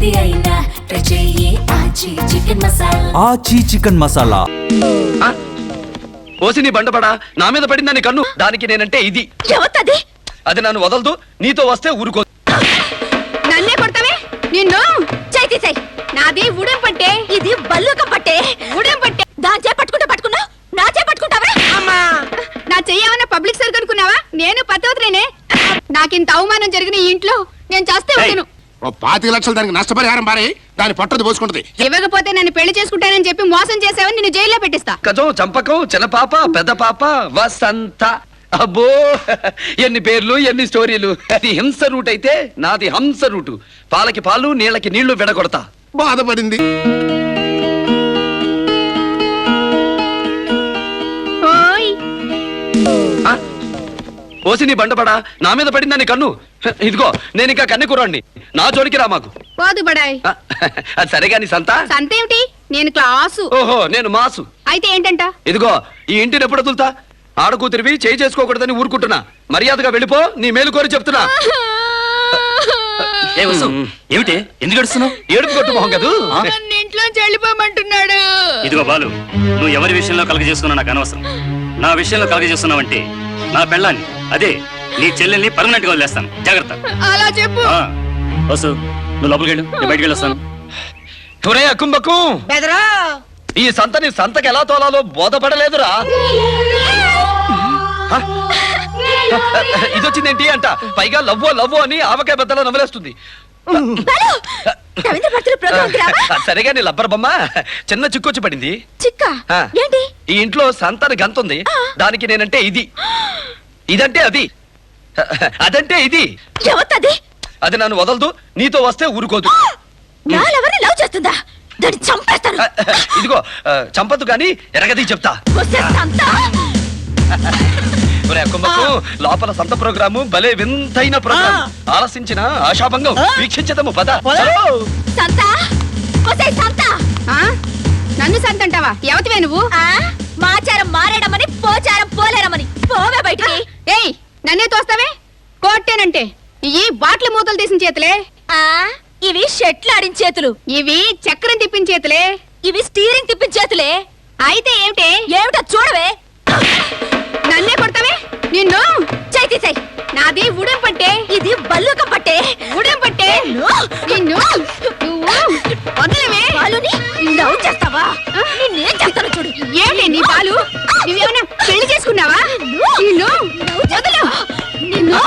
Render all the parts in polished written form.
ఏది అయినా ట్రై చెయ్యి ఆచి చికెన్ మసాలా. ఆచి చికెన్ మసాలా. ఓసి నీ బండపడా నా మీద పడిందని కన్ను. దానికి నేనంటే ఇది ఎవతది? అది నన్ను వదలదు. నీతో వస్తే ఊరుకో. నన్నే కొడతావే నిన్ను. చై తీసై. నాది ఉడెం పట్టే, ఇది బల్లుక పట్టే. ఉడెం పట్టే దాని చేపట్టుకుంటా పట్టుకున్నా, నా చేపట్టుకుంటావా? అమ్మా, నా చెయ్యమన్నా పబ్లిక్ సర్క్ అనుకున్నావా? నేను పతవత్రేనే. నాకింత అవమానం జరిగిన ఈ ఇంట్లో నేను చేస్తే ఉంటాను. 25 లక్షలు దానికి నష్టపరిహారం బారే, దాని పట్టది పోసుకుంటది. ఇవ్వకపోతే నన్ను పెళ్లి చేసుకుంటానని చెప్పి మోసం చేసావని నిన్ను జైల్లో పెట్టిస్తా. కజం, చంపకం, చిన్న పాప, పెద్ద పాప, వసంత. అబ్బో, ఎన్ని పేర్లు, ఎన్ని స్టోరీలు. అది హింస రూట్ అయితే నాది హంస రూటు. పాలకి పాలు, నీళ్ళకి నీళ్లు విడగొడతా. బాధపడింది. ఓయ్ ఓసి నీ బండపడా నా మీద పడిందని కన్ను. ఇదిగో నేను ఇంకా కన్నె కుర్రాడిని. నా జోలికి రా మాకు. పోదు బడాయ్. అది సరేగా నీ సంత. సంతేమిటి? నేను క్లాసు. ఓహో, నేను మాసు. అయితే ఏంటంట? ఇదిగో ఈ ఇంటిని ఎప్పుడు వదులుతా? ఆడకూతురివి చేయి చేసుకోకూడదని ఊరుకుంటున్నా. మర్యాదగా వెళ్ళిపో. నీ మేలు కోరి చెప్తున్నా. ఏమిటి ఎందుకు ఏడుస్తున్నావు? ఏడుపు కొట్టు మొహం కదూ. నన్ను ఇంట్లోంచి వెళ్ళిపోమంటున్నాడు. ఇదిగో బాలు, నువ్వు ఎవరి విషయంలో కలగజేస్తున్నా నాకు అనవసరం. నా విషయంలో కలగజేస్తున్నావంటే నా పెళ్ళాన్ని, అదే నీ చెల్లెల్ని పర్మనెంట్ గా వదిలేస్తాను. జాగ్రత్త. అలా చెప్పు. వసు, నువ్వు లోపలికి వెళ్ళు, నేను బయటికి వెళ్ళొస్తాను. అక్కుంబక్కు, ఈ సంతని సంతకి ఎలా తోలాలో బోధపడలేదురా. ఇదొచ్చిందేంటి అంట. పైగా లవ్వో లవ్వో అని ఆవకాయ బద్దలా నవ్వులేస్తుంది. సరేగా నీ లబ్బర్ బొమ్మ చిన్న చిక్కొచ్చి పడింది. ఏంటి? ఈ ఇంట్లో సంతని గంతుంది. దానికి నేనంటే ఇది, ఇదంటే అది, అదంటే ఇది. ఎవతది? అది నన్ను వదలదు. నీతో వస్తే ఊరుకోదు. నాలెవరిని లవ్ చేస్తుందా? దాన్ని చంపేస్తాను. ఇదిగో చంపదు గాని ఎరగది చెప్తా. లోపల సంత ప్రోగ్రాము భలే వింతైన ప్రోగ్రాం. ఆలసించిన ఆశాభంగం వీక్షించదము. పద. నన్ను సంత అంటావా? ఎవతివే నువ్వు? మాచారం మారేడమని పోచారం పోలేరమని. పోవే బయటికి. ఏయ్, నన్నే తోస్తావే? కోట్టేనంటే ఈ బాట్ల మూతలు తీసిన చేతులే. ఇవి షెట్లు ఆడిన చేతులు. ఇవి చక్రం తిప్పిన చేతులే. ఇవి స్టీరింగ్ తిప్పిన చేతులే. అయితే ఏమిటే? ఏమిటో చూడవే. నన్నే కొడతావే నిన్ను. చై తీసై. నాది ఉడెం పట్టే, ఇది బల్లుక పట్టే. ఉడెం పట్టే నిన్ను. నువ్వు వదిలేవే. బాలుని లవ్ చేస్తావా? నిన్నేం చేస్తాను చూడు. ఏమిటి నీ బాలు? నువ్వేమైనా పెళ్లి చేసుకున్నావా? నిన్ను వదలు. నిన్ను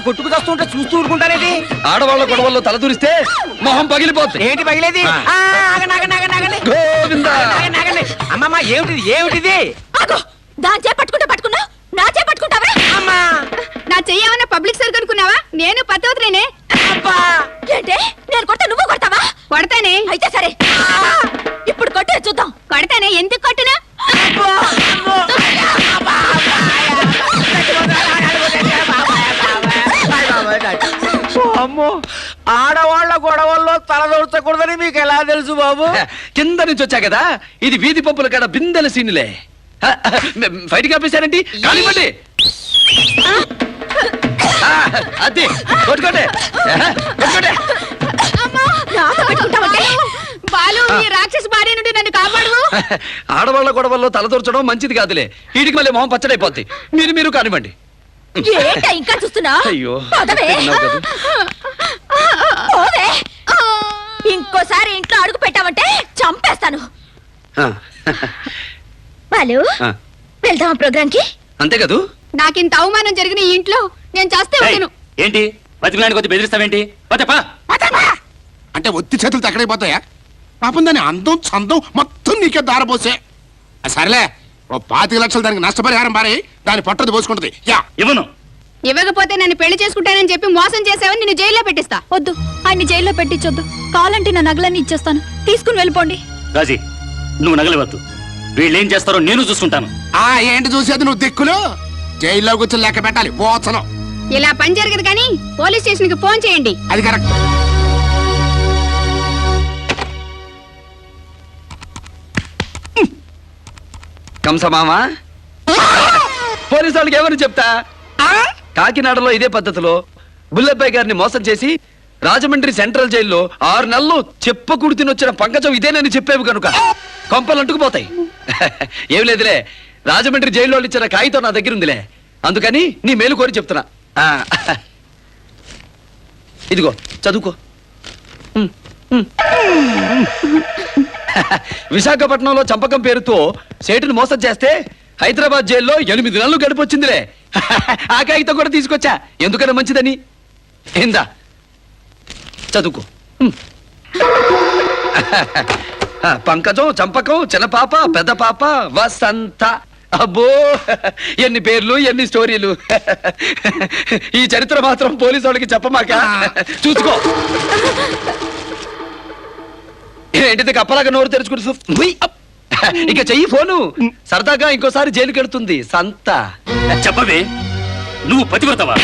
కొట్టుకు వస్తుంటే చూస్తూ ఊరుకుంటారేది? ఆడవాళ్ళ గొడవల్లో తలదూరిస్తే మొహం పగిలిపోతుంది. ఏంటి పగిలేది? అమ్మమ్మ, ఏమిటిది ఏమిటిది? దాని చేపట్టుకుంటా పట్టుకున్నా, నా చేపట్టుకుంటావా? అమ్మా, నా చెయ్యమన్నా పబ్లిక్ సర్క్ అనుకున్నావా? నేను పతవత్రేనే. ఏంటే? నేను కొడతా, నువ్వు కొడతావా? కొడతానే. అయితే సరే, ఇప్పుడు కొట్టే చూద్దాం. కొడతానే. ఎందుకు కొట్టినా? అమ్మో, ఆడవాళ్ల గొడవల్లో తలదూర్చకూడదని మీకు ఎలా తెలుసు బాబు? కింద నుంచి వచ్చా కదా. ఇది వీధి పంపుల కాడ బిందెల సీన్లే. ఫైట్ కాపేశారండి. కానివ్వండి. అది కొట్టుకోండి, కొట్టుకోండి. బాలు, ఈ రాక్షసి భార్య నుండి నన్ను కాపాడు. ఆడవాళ్ల గొడవల్లో తలదూర్చడం మంచిది కాదులే. వీటికి మళ్ళీ మొహం పచ్చడైపోద్ది. మీరు కానివ్వండి. ఇంకా చూస్తున్నా? అయ్యో, ఇంకోసారి ఇంట్లో అడుగు పెట్టావంటే చంపేస్తాను. బాలు, వెళ్దామా ప్రోగ్రామ్ కి? అంతే కదూ. నాకింత అవమానం జరిగిన ఈ ఇంట్లో నేను చేస్తే ఉంటాను. ఏంటి బతికినానికి వచ్చి బెదిరిస్తావేంటి? అంటే ఒత్తి చేతులు ఎక్కడైపోతాయా? పాపం దాని అందం చందం మొత్తం నీకే దారపోసే. సరేలే, 25 లక్షలు దానికి నష్టపరిహారం బారే, దాని పట్టది పోసుకుంటది. ఇవ్వను. ఇవ్వకపోతే నన్ను పెళ్లి చేసుకుంటానని చెప్పి మోసం చేసావని నిన్ను జైల్లో పెట్టిస్తా. వద్దు, ఆయన్ని జైల్లో పెట్టించొద్దు. కావాలంటే నా నగలన్నీ ఇచ్చేస్తాను, తీసుకుని వెళ్ళిపోండి. రాజీ, నువ్వు నగలివద్దు. వీళ్ళు ఏం చేస్తారో నేను చూసుకుంటాను. ఏంటి చూసేది? నువ్వు దిక్కులు జైల్లో కూర్చొని లెక్క పెట్టాలి. పోచను ఇలా పని జరగదు కానీ పోలీస్ స్టేషన్ కి ఫోన్ చేయండి. అది కరెక్ట్. కంసమామా పోలీసు వాళ్ళకి ఏమని చెప్తా కాకినాడలో ఇదే పద్ధతిలో బుల్లెబ్బాయి గారిని మోసం చేసి రాజమండ్రి సెంట్రల్ జైల్లో 6 నెలలు చెప్పకూడు తినొచ్చిన పంకజం ఇదేనని చెప్పేవి కనుక కొంపలు అంటుకుపోతాయి. ఏం లేదులే, రాజమండ్రి జైల్లో ఇచ్చిన కాగితం నా దగ్గర ఉందిలే, అందుకని నీ మేలు కోరి చెప్తున్నా. ఇదిగో చదువుకో. విశాఖపట్నంలో చంపకం పేరుతో సేటును మోసం చేస్తే హైదరాబాద్ జైల్లో 8 నెలలు గడిపొచ్చిందిలే. ఆ కాగితం కూడా తీసుకొచ్చా, ఎందుకని మంచిదని. ఏందా చదువుకో. పంకజం, చంపకం, చిన్నపాప, పెద్ద పాప, వసంత. అబ్బో ఎన్ని పేర్లు, ఎన్ని స్టోరీలు. ఈ చరిత్ర మాత్రం పోలీసు వాళ్ళకి చెప్పమాక. చూసుకో. ఏంటిది కప్పలాగా నోరు తెరుచుకుని ఇక చెయ్యి ఫోను. సరదాగా ఇంకోసారి జైలుకి వెళ్తుంది సంత. చెప్పవే, నువ్వు పతివ్రతవా?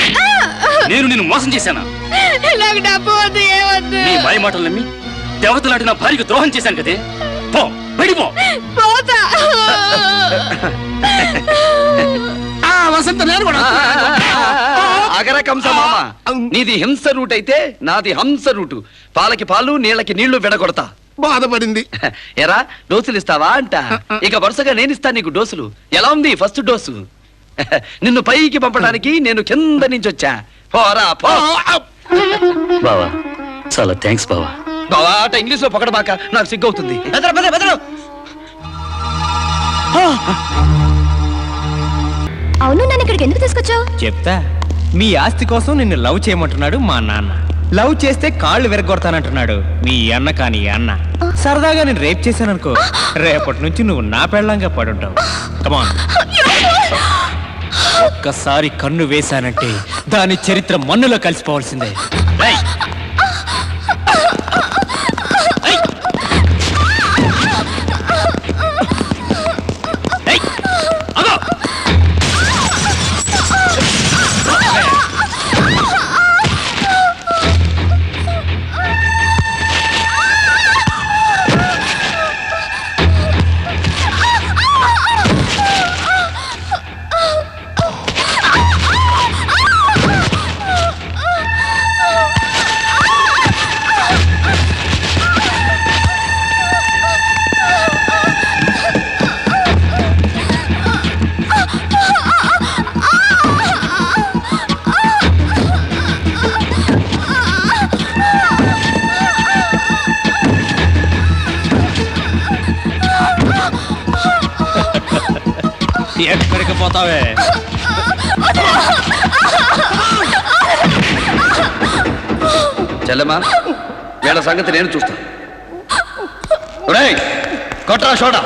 నేను నిన్ను మోసం చేశానా? నాకు డబ్బు వద్దు, ఏమొద్దు. నీ మాయ మాటలు నమ్మి దేవతలాంటి నా భార్యకు ద్రోహం చేశాను కదే. పో, వెళ్ళిపో. పోతా. వసంత నేను కూడా అగర కంస మామ, నీది హింస రూట్ అయితే నాది హంస రూటు. పాలకి పాలు, నీళ్ళకి నీళ్లు విడగొడతా. బాధపడింది. ఎరా డోసులు ఇస్తావా అంట. ఇక వరుసగా నేను ఇస్తాను నీకు డోసులు. ఎలా ఉంది ఫస్ట్ డోసు? నిన్ను పైకి పంపడానికి నేను కింద నుంచి వచ్చా. పోరా పో. బావా, చాలా థ్యాంక్స్ బావా. బావా అట ఇంగ్లీష్ లో పొగడమాక, నాకు సిగ్గవుతుంది. అవును, నన్ను ఇక్కడికి ఎందుకు తీసుకొచ్చావు? చెప్తా. మీ ఆస్తి కోసం నిన్ను లవ్ చేయమంటున్నాడు మా నాన్న. లవ్ చేస్తే కాళ్ళు విరగొడతానంటున్నాడు మీ అన్న. కాని అన్న సరదాగా నేను రేప్ చేశాననుకో, రేపటి నుంచి నువ్వు నా పెళ్ళంగా పడుంటావు. కమాన్. ఒక్కసారి కన్ను వేశానంటే దాని చరిత్ర మన్నులో కలిసిపోవాల్సిందే. ఎక్కడికి పోతావే? చెల్లెమ్మా, వీళ్ళ సంగతి నేను చూస్తా. కొట్రా షోడా.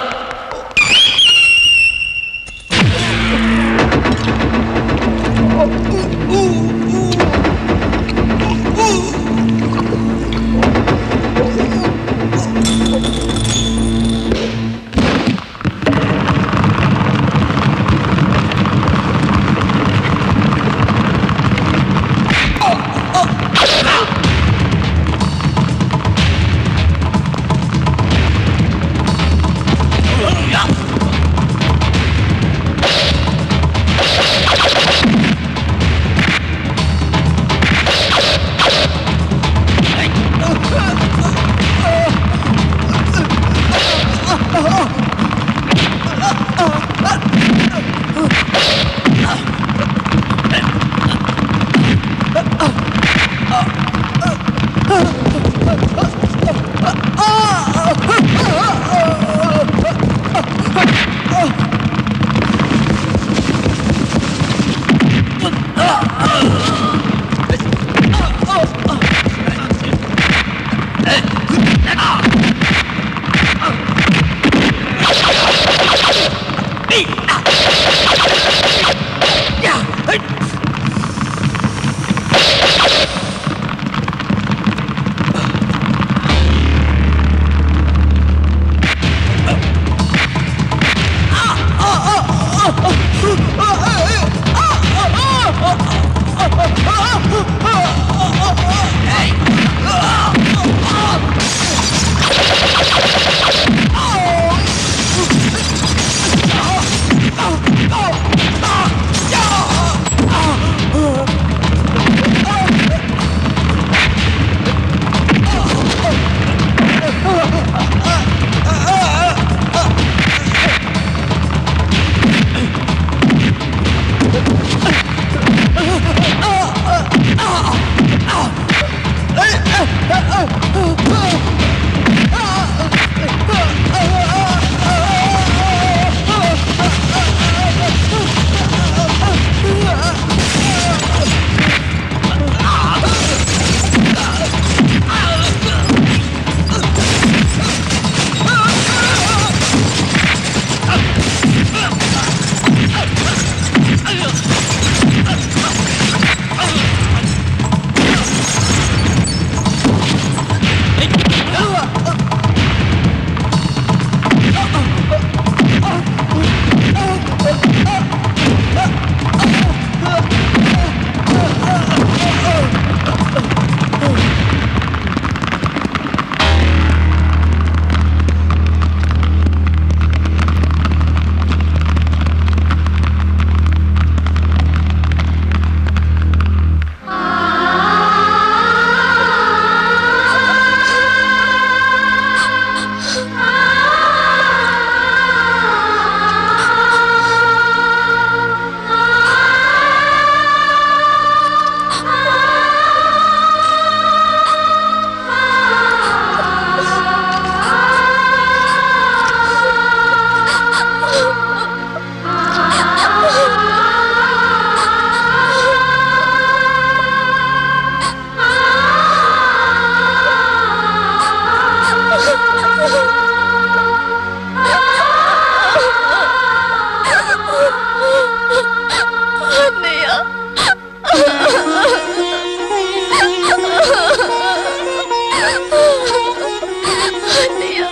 అన్నయ్య